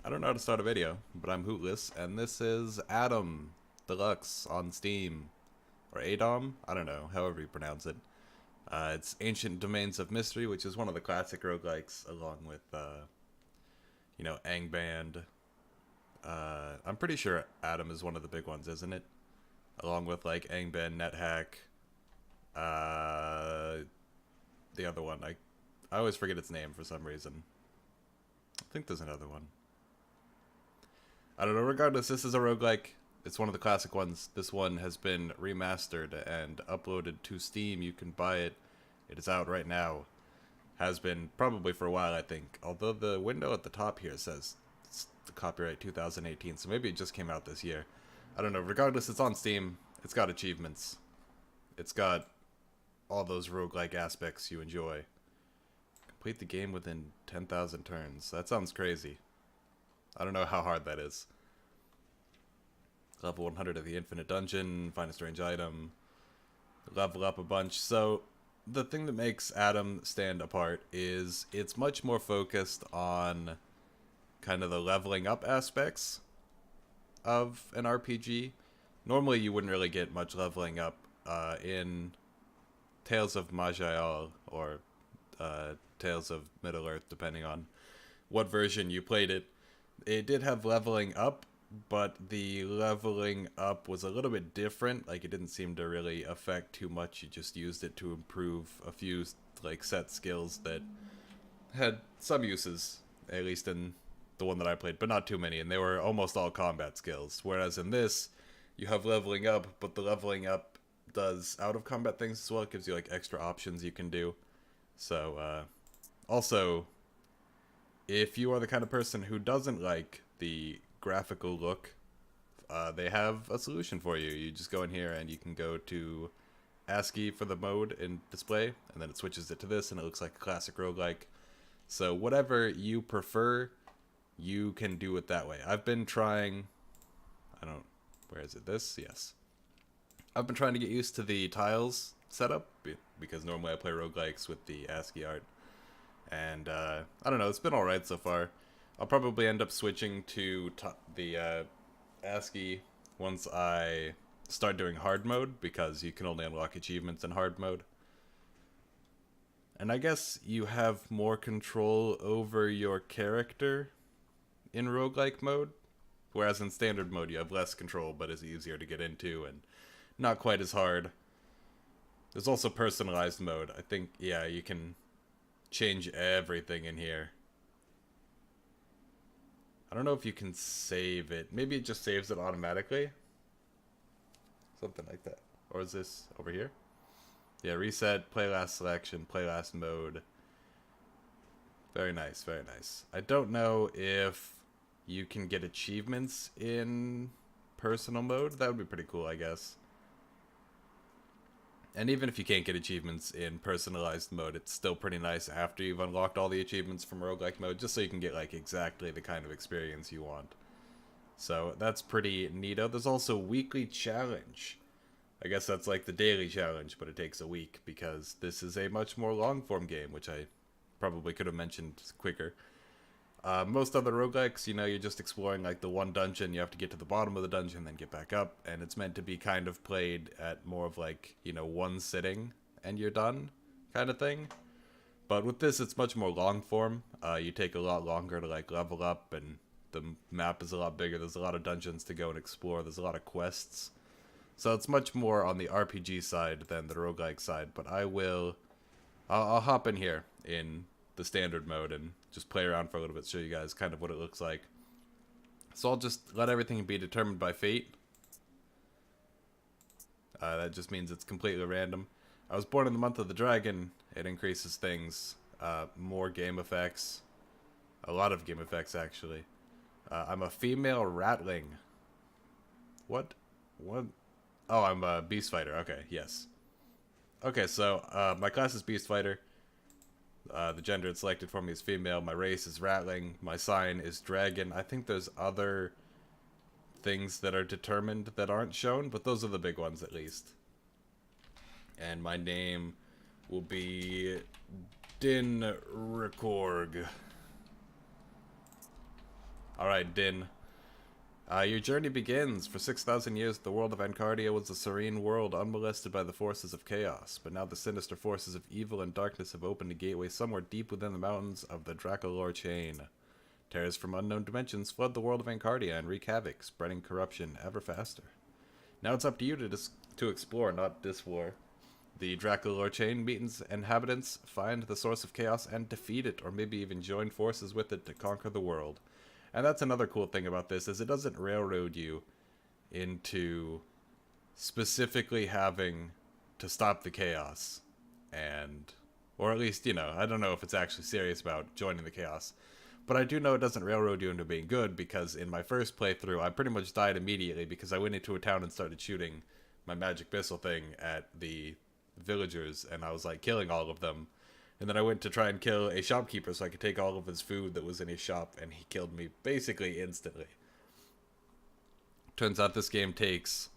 I don't know how to start a video, but I'm Hootless, and this is ADOM Deluxe on Steam. Or ADOM? I don't know, however you pronounce it. It's Ancient Domains of Mystery, which is one of the classic roguelikes, along with, Angband. I'm pretty sure ADOM is one of the big ones, isn't it? Along with, like, Angband, NetHack, the other one. I always forget its name for some reason. I think there's another one. I don't know, regardless, this is a roguelike. It's one of the classic ones. This one has been remastered and uploaded to Steam. You can buy it. It is out right now. Has been probably for a while, I think. Although the window at the top here says it's the copyright 2018, so maybe it just came out this year. I don't know. Regardless, it's on Steam. It's got achievements. It's got all those roguelike aspects you enjoy. Complete the game within 10,000 turns. That sounds crazy. I don't know how hard that is. Level 100 of the Infinite Dungeon, find a strange item, level up a bunch. So, the thing that makes ADOM stand apart is it's much more focused on kind of the leveling up aspects of an RPG. Normally, you wouldn't really get much leveling up in Tales of Maj'Eyal or Tales of Middle-earth, depending on what version you played it. It did have leveling up, but the leveling up was a little bit different. Like, it didn't seem to really affect too much. You just used it to improve a few, like, set skills that had some uses, at least in the one that I played, but not too many, and they were almost all combat skills. Whereas in this, you have leveling up, but the leveling up does out-of-combat things as well. It gives you, like, extra options you can do. So, also, if you are the kind of person who doesn't like the graphical look, they have a solution for you. You just go in here and you can go to ASCII for the mode in display, and then it switches it to this, and it looks like a classic roguelike. So whatever you prefer, you can do it that way. I've been trying... where is it? This? Yes. I've been trying to get used to the tiles setup, because normally I play roguelikes with the ASCII art. And, I don't know, it's been alright so far. I'll probably end up switching to the ASCII once I start doing hard mode, because you can only unlock achievements in hard mode. And I guess you have more control over your character in roguelike mode, whereas in standard mode you have less control, but it's easier to get into and not quite as hard. There's also personalized mode. I think, yeah, you can change everything in here. I don't know if you can save it. Maybe it just saves it automatically. Something like that. Or is this over here? Yeah, reset, play last selection, play last mode. Very nice, very nice. I don't know if you can get achievements in personal mode. That would be pretty cool, I guess. And even if you can't get achievements in personalized mode, it's still pretty nice after you've unlocked all the achievements from roguelike mode, just so you can get, like, exactly the kind of experience you want. So that's pretty neato. There's also weekly challenge. I guess that's like the daily challenge, but it takes a week, because this is a much more long-form game, which I probably could have mentioned quicker. Most other roguelikes, you're just exploring, like, the one dungeon. You have to get to the bottom of the dungeon, then get back up, and it's meant to be kind of played at more of, like, one sitting, and you're done, kind of thing. But with this, it's much more long form. You take a lot longer to, like, level up, and the map is a lot bigger. There's a lot of dungeons to go and explore. There's a lot of quests. So it's much more on the RPG side than the roguelike side, but I'll hop in here in the standard mode and just play around for a little bit, show you guys kind of what it looks like. So I'll just let everything be determined by fate. That just means it's completely random. I was born in the month of the dragon. It increases things. More game effects. A lot of game effects, actually. I'm a female ratling. What? What? Oh, I'm a beast fighter. Okay, yes. Okay, so my class is beast fighter. The gender it's selected for me is female. My race is ratling. My sign is dragon. I think there's other things that are determined that aren't shown, but those are the big ones at least. And my name will be Din Rikorg. Alright, Din. Your journey begins. For 6,000 years, the world of Ancardia was a serene world, unmolested by the forces of chaos. But now the sinister forces of evil and darkness have opened a gateway somewhere deep within the mountains of the Dracolor chain. Terrors from unknown dimensions flood the world of Ancardia and wreak havoc, spreading corruption ever faster. Now it's up to you to explore, not diswar. The Dracolor chain meets inhabitants, find the source of chaos, and defeat it, or maybe even join forces with it to conquer the world. And that's another cool thing about this, is it doesn't railroad you into specifically having to stop the chaos. And, or at least, I don't know if it's actually serious about joining the chaos. But I do know it doesn't railroad you into being good, because in my first playthrough, I pretty much died immediately because I went into a town and started shooting my magic missile thing at the villagers, and I was like killing all of them. And then I went to try and kill a shopkeeper so I could take all of his food that was in his shop, and he killed me basically instantly. Turns out this game takes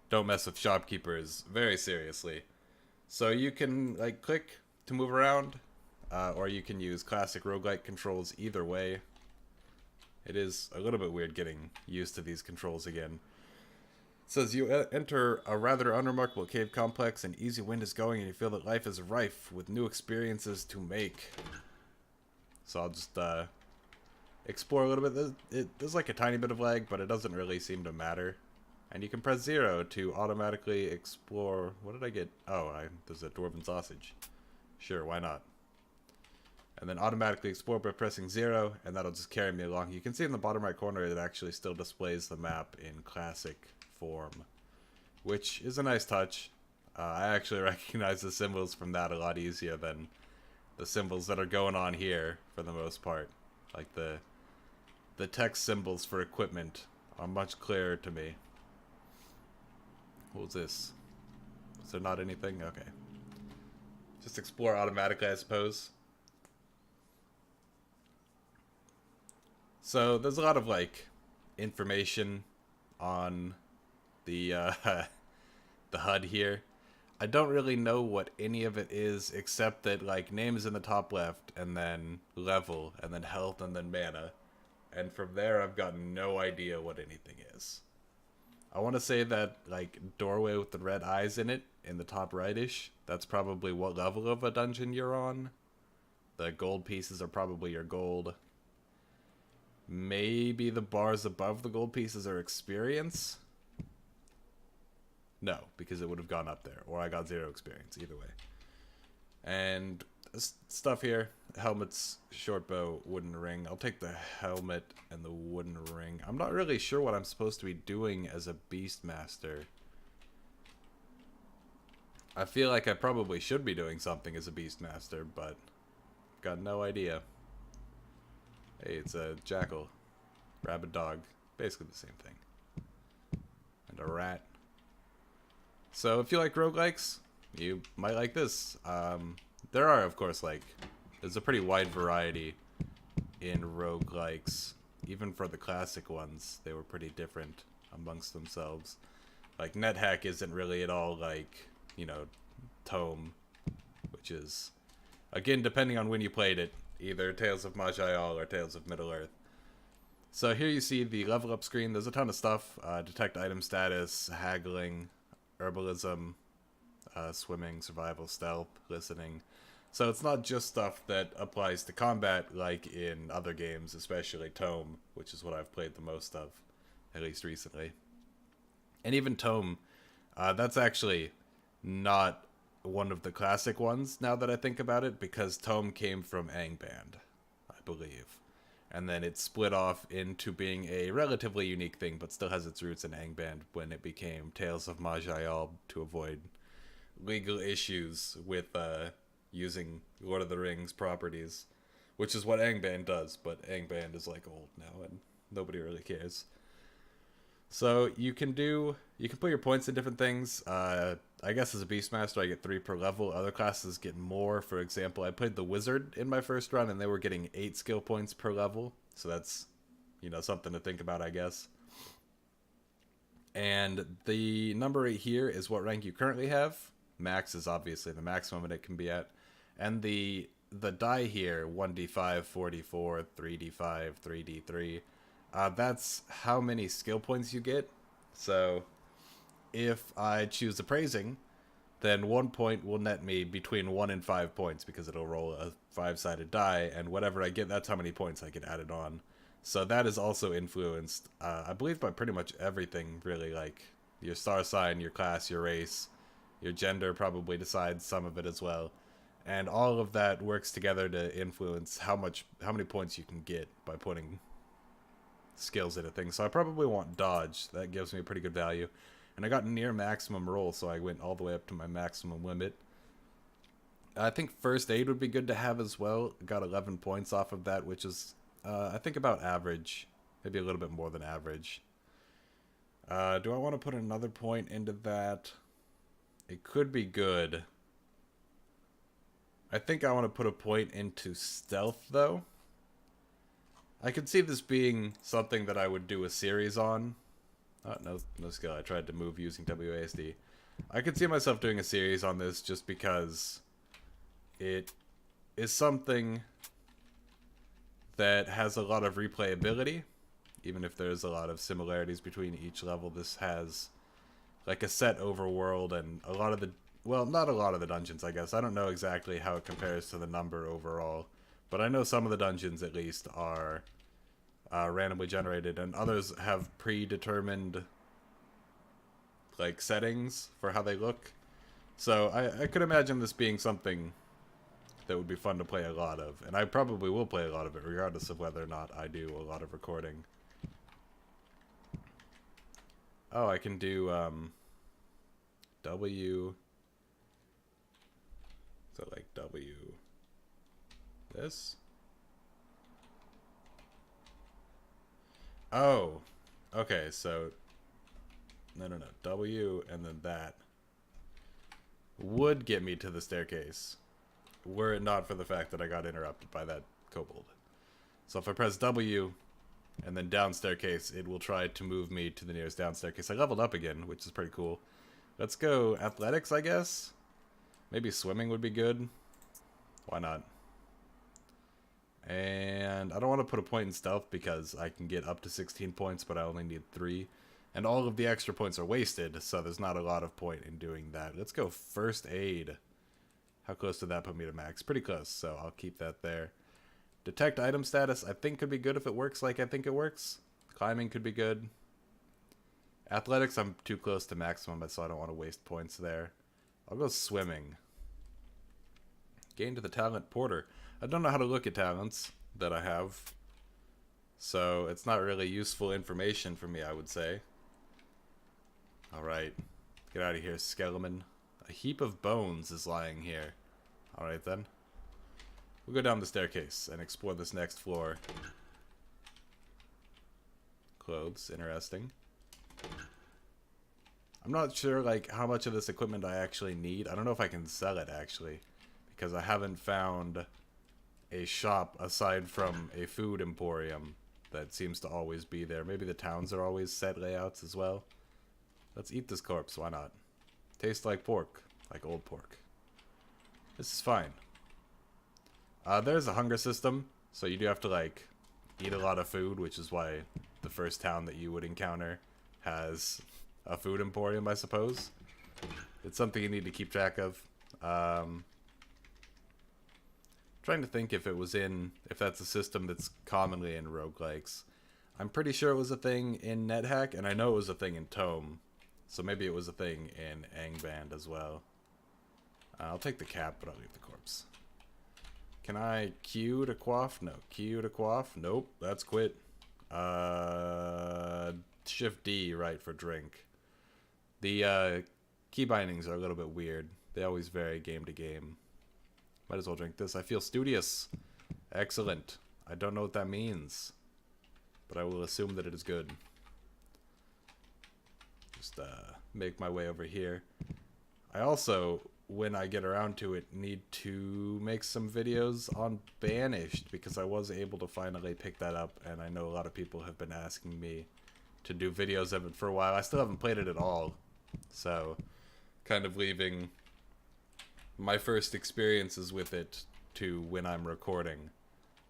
don't mess with shopkeepers very seriously. So you can like click to move around, or you can use classic roguelike controls either way. It is a little bit weird getting used to these controls again. It says you enter a rather unremarkable cave complex, and easy wind is going, and you feel that life is rife with new experiences to make. So I'll just explore a little bit. There's like a tiny bit of lag, but it doesn't really seem to matter. And you can press 0 to automatically explore. What did I get? Oh, there's a dwarven sausage. Sure, why not? And then automatically explore by pressing 0, and that'll just carry me along. You can see in the bottom right corner it actually still displays the map in classic form, which is a nice touch. I actually recognize the symbols from that a lot easier than the symbols that are going on here for the most part. Like the text symbols for equipment are much clearer to me. What was this? Is there not anything? Okay. Just explore automatically, I suppose. So there's a lot of like information on the the HUD here. I don't really know what any of it is, except that like name is in the top left, and then level, and then health, and then mana. And from there I've got no idea what anything is. I want to say that like doorway with the red eyes in it, in the top rightish, that's probably what level of a dungeon you're on. The gold pieces are probably your gold. Maybe the bars above the gold pieces are experience? No, because it would have gone up there. Or I got 0 experience, either way. And stuff here. Helmets, short bow, wooden ring. I'll take the helmet and the wooden ring. I'm not really sure what I'm supposed to be doing as a Beastmaster. I feel like I probably should be doing something as a Beastmaster, but got no idea. Hey, it's a jackal. Rabid dog. Basically the same thing. And a rat. So if you like roguelikes, you might like this. There are, of course, like, there's a pretty wide variety in roguelikes. Even for the classic ones, they were pretty different amongst themselves. Like, NetHack isn't really at all like, Tome, which is, again, depending on when you played it, either Tales of Maj'Eyal or Tales of Middle-earth. So here you see the level up screen. There's a ton of stuff. Detect item status, haggling, herbalism, swimming, survival, stealth, listening. So it's not just stuff that applies to combat like in other games, especially Tome, which is what I've played the most of, at least recently. And even Tome, that's actually not one of the classic ones, now that I think about it, because Tome came from Angband, I believe. And then it split off into being a relatively unique thing, but still has its roots in Angband when it became Tales of Maj'Eyal to avoid legal issues with using Lord of the Rings properties, which is what Angband does, but Angband is like old now and nobody really cares. So you can put your points in different things. I guess as a Beastmaster I get 3 per level. Other classes get more. For example, I played the Wizard in my first run and they were getting 8 skill points per level. So that's, something to think about, I guess. And the number 8 here is what rank you currently have. Max is obviously the maximum it can be at. And the die here, 1d5, 4d4, 3d5, 3d3, That's how many skill points you get. So if I choose appraising, then 1 point will net me between 1 and 5 points because it'll roll a 5-sided die, and whatever I get, that's how many points I get added on. So that is also influenced, I believe, by pretty much everything, really, like your star sign, your class, your race, your gender probably decides some of it as well. And all of that works together to influence how many points you can get by putting skills into things. So I probably want dodge. That gives me a pretty good value. And I got near maximum roll, so I went all the way up to my maximum limit. I think first aid would be good to have as well. Got 11 points off of that, which is, I think, about average. Maybe a little bit more than average. Do I want to put another point into that? It could be good. I think I want to put a point into stealth, though. I could see this being something that I would do a series on. Oh, no skill. I tried to move using WASD. I could see myself doing a series on this just because it is something that has a lot of replayability. Even if there's a lot of similarities between each level, this has like a set overworld and a lot of the, well, not a lot of the dungeons, I guess. I don't know exactly how it compares to the number overall, but I know some of the dungeons at least are randomly generated, and others have predetermined like settings for how they look. So I could imagine this being something that would be fun to play a lot of, and I probably will play a lot of it regardless of whether or not I do a lot of recording. Oh, I can do W. So like W this. Oh, okay, so no, W and then that would get me to the staircase were it not for the fact that I got interrupted by that kobold. So if I press W and then down staircase, it will try to move me to the nearest down staircase. I leveled up again, which is pretty cool. Let's go athletics, I guess. Maybe swimming would be good. Why not? And I don't want to put a point in stealth because I can get up to 16 points, but I only need 3. And all of the extra points are wasted, so there's not a lot of point in doing that. Let's go first aid. How close did that put me to max? Pretty close, so I'll keep that there. Detect item status, I think, could be good if it works like I think it works. Climbing could be good. Athletics, I'm too close to maximum, so I don't want to waste points there. I'll go swimming. Gain to the talent porter. I don't know how to look at talents that I have, so it's not really useful information for me, I would say. Alright, get out of here, skeleton. A heap of bones is lying here. Alright then. We'll go down the staircase and explore this next floor. Clothes, interesting. I'm not sure like how much of this equipment I actually need. I don't know if I can sell it actually, because I haven't found a shop aside from a food emporium that seems to always be there. Maybe the towns are always set layouts as well. Let's eat this corpse, why not? Tastes like pork, like old pork. This is fine. There's a hunger system, so you do have to like eat a lot of food, which is why the first town that you would encounter has a food emporium, I suppose. It's something you need to keep track of. Trying to think if that's a system that's commonly in roguelikes. I'm pretty sure it was a thing in NetHack, and I know it was a thing in Tome. So maybe it was a thing in Angband as well. I'll take the cap, but I'll leave the corpse. Can I Q to quaff? No. Q to quaff? Nope, that's quit. Shift D, right, for drink. The key bindings are a little bit weird. They always vary game to game. Might as well drink this. I feel studious. Excellent. I don't know what that means, but I will assume that it is good. Just make my way over here. I also, when I get around to it, need to make some videos on Banished, because I was able to finally pick that up, and I know a lot of people have been asking me to do videos of it for a while. I still haven't played it at all, so kind of leaving my first experiences with it to when I'm recording,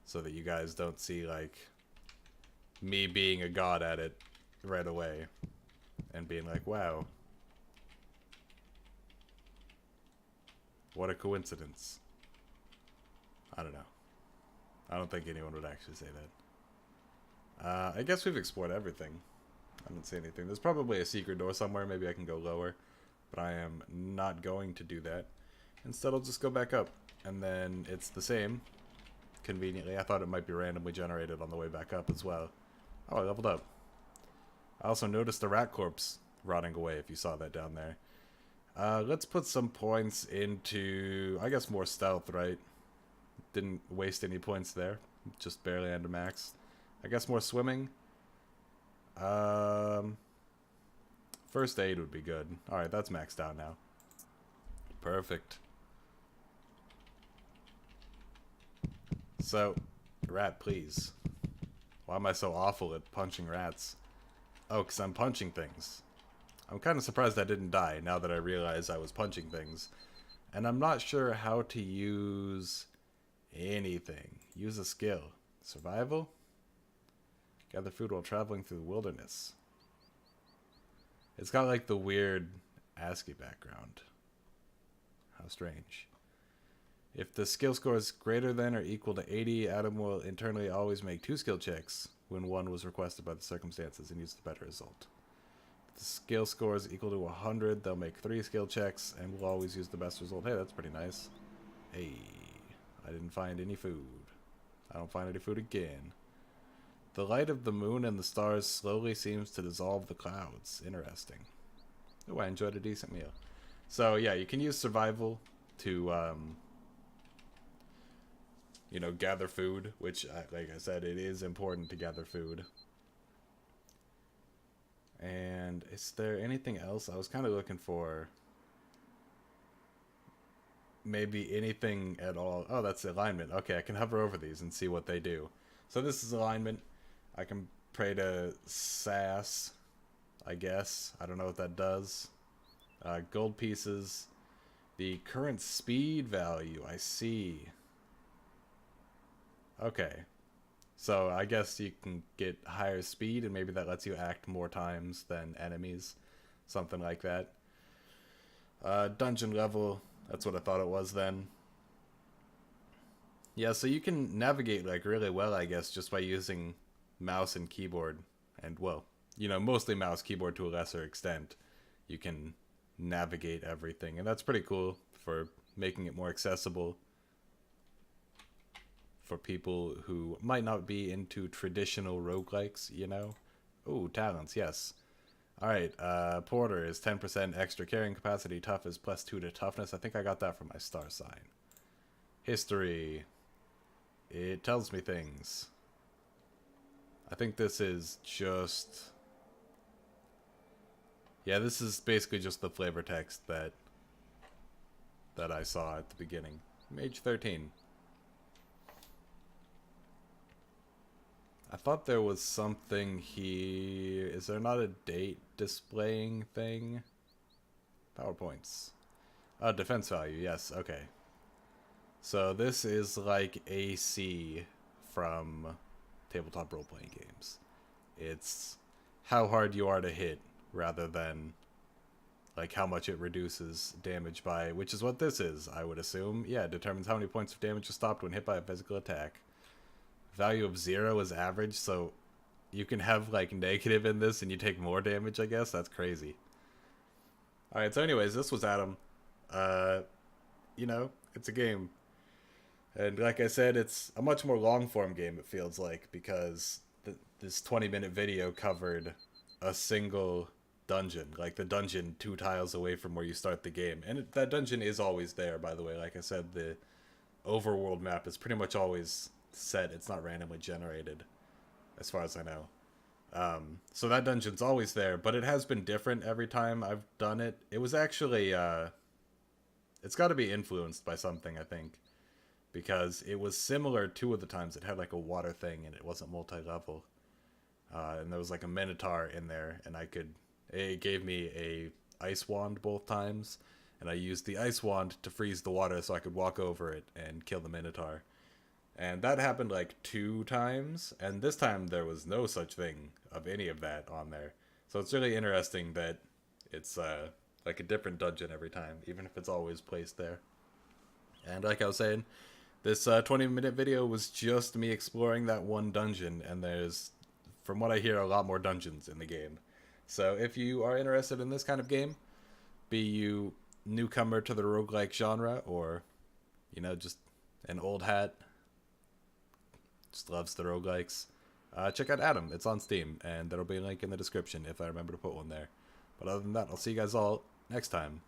so that you guys don't see like me being a god at it right away. And being like, wow. What a coincidence. I don't know. I don't think anyone would actually say that. I guess we've explored everything. I don't see anything. There's probably a secret door somewhere. Maybe I can go lower. But I am not going to do that. Instead, I'll just go back up. And then it's the same. Conveniently. I thought it might be randomly generated on the way back up as well. Oh, I leveled up. I also noticed the rat corpse rotting away, if you saw that down there. Let's put some points into, I guess, more stealth, right? Didn't waste any points there. Just barely under max. I guess more swimming. First aid would be good. Alright, that's maxed out now. Perfect. So, rat, please. Why am I so awful at punching rats? Oh, because I'm punching things. I'm kind of surprised I didn't die now that I realize I was punching things. And I'm not sure how to use anything. Use a skill. Survival? Gather food while traveling through the wilderness. It's got like the weird ASCII background. How strange. If the skill score is greater than or equal to 80, ADOM will internally always make 2 skill checks when one was requested by the circumstances and use the better result. If the skill score is equal to 100, they'll make 3 skill checks and will always use the best result. Hey, that's pretty nice. Hey, I didn't find any food. I don't find any food again. The light of the moon and the stars slowly seems to dissolve the clouds. Interesting. Oh, I enjoyed a decent meal. So, yeah, you can use survival to, you know, gather food, which, like I said, it is important to gather food. And is there anything else? I was kind of looking for maybe anything at all. Oh, that's alignment. Okay, I can hover over these and see what they do. So this is alignment. I can pray to SAS, I guess. I don't know what that does. Gold pieces. The current speed value, I see. Okay. So I guess you can get higher speed and maybe that lets you act more times than enemies. Something like that. Dungeon level. That's what I thought it was then. Yeah, so you can navigate like really well, I guess, just by using mouse and keyboard. And, well, you know, mostly mouse, keyboard to a lesser extent. You can navigate everything. And that's pretty cool for making it more accessible for people who might not be into traditional roguelikes, you know? Ooh, talents, yes. Alright, Porter is 10% extra carrying capacity. Tough is +2 to toughness. I think I got that from my star sign. History. It tells me things. I think this is just... yeah, this is basically just the flavor text that I saw at the beginning. Mage 13. I thought there was something here. Is there not a date displaying thing? PowerPoints. Defense value, yes, okay. So this is like AC from tabletop role-playing games. It's how hard you are to hit rather than like how much it reduces damage by, which is what this is, I would assume. Yeah, it determines how many points of damage are stopped when hit by a physical attack. Value of 0 is average, so you can have like negative in this and you take more damage, I guess. That's crazy. Alright, so anyways, this was Adam. You know, it's a game. And like I said, it's a much more long-form game, it feels like, because this 20-minute video covered a single dungeon. Like, the dungeon 2 tiles away from where you start the game. And that dungeon is always there, by the way. Like I said, the overworld map is pretty much always set. It's not randomly generated, as far as I know. So that dungeon's always there, but it has been different every time I've done it. It was actually, it's got to be influenced by something, I think. Because it was similar 2 of the times. It had like a water thing and it wasn't multi-level. And there was like a minotaur in there, and it gave me a ice wand both times, and I used the ice wand to freeze the water so I could walk over it and kill the minotaur. And that happened like 2 times, and this time there was no such thing of any of that on there. So it's really interesting that it's like a different dungeon every time, even if it's always placed there. And like I was saying, this 20-minute video was just me exploring that one dungeon, and there's, from what I hear, a lot more dungeons in the game. So if you are interested in this kind of game, be you newcomer to the roguelike genre, or, you know, just an old hat, just loves the roguelikes, check out ADOM. It's on Steam, and there'll be a link in the description if I remember to put one there. But other than that, I'll see you guys all next time.